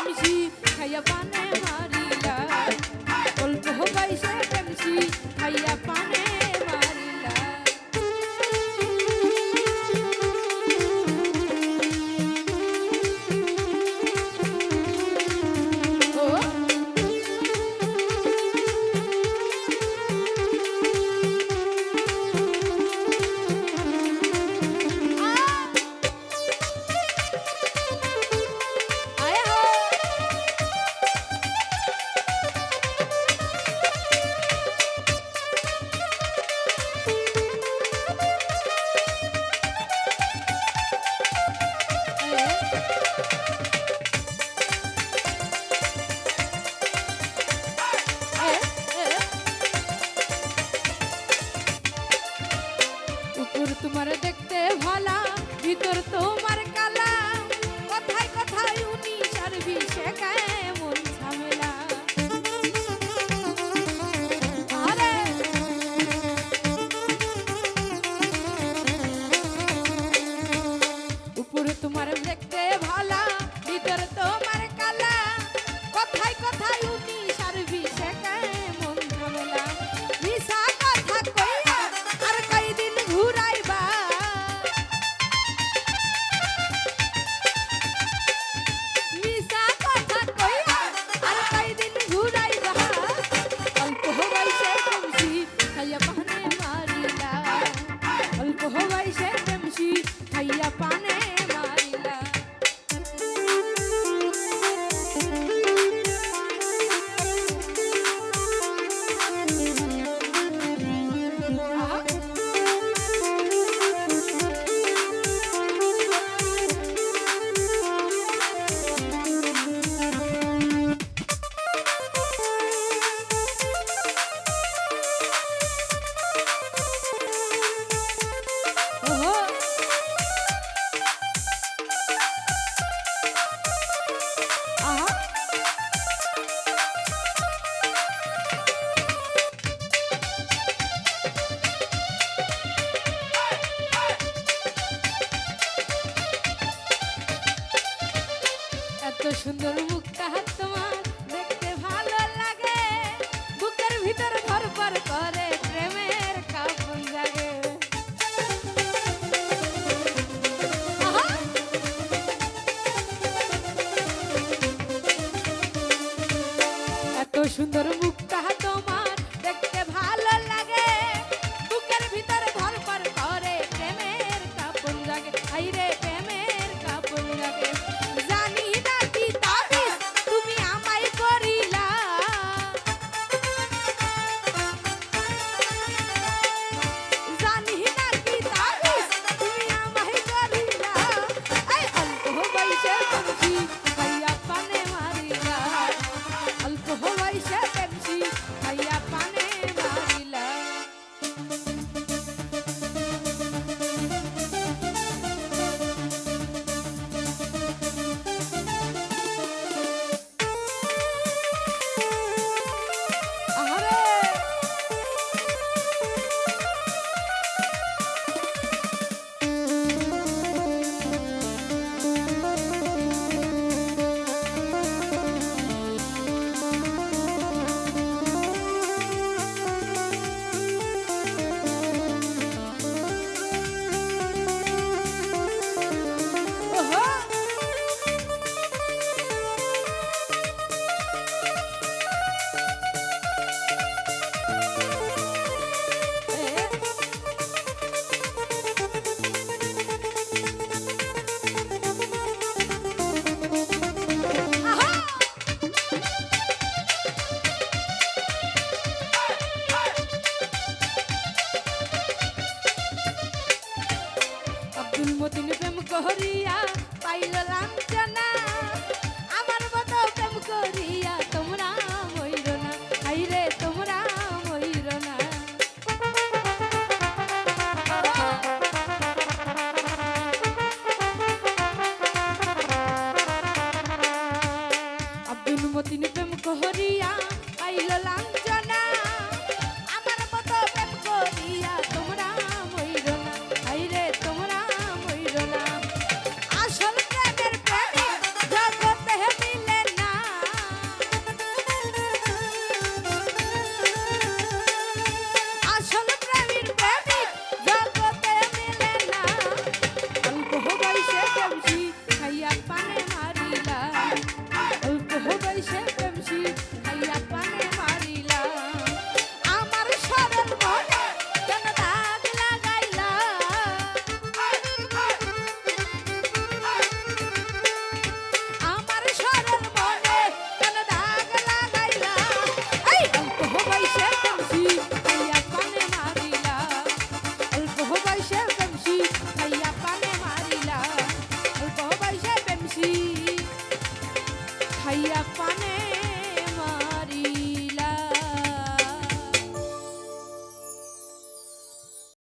প্রেমসি খাইয়া পানে মারিলা অল্প বয়সে প্রেমসি খাইয়া পানে মারিলা তোমার দেখতে ভালা ভিতর তোমার কালা কথায় কথায় উনি সার্ভিসে কেমন ঝামেলা আরে উপরে তোমার দেখতে ভালা ভিতর তোমার কালা কথায় কথায় উনি সার্ভিসে কেমন ঝামেলা মিশা কথা কইয়া আর কয়দিন ঘুরাইবা মিশা কথা কইয়া আর কয়দিন ঘুরাইবা অল্প বয়সে প্রেমসি খাইয়া পানে মারিলা অল্প বয়সে প্রেমসি খাইয়া পানে মারিলা এত সুন্দর মুখটা তোমার দেখতে ভালো লাগে বুকের ভিতর ধরপর করে প্রেমের কাপন জাগে এত সুন্দর মুখ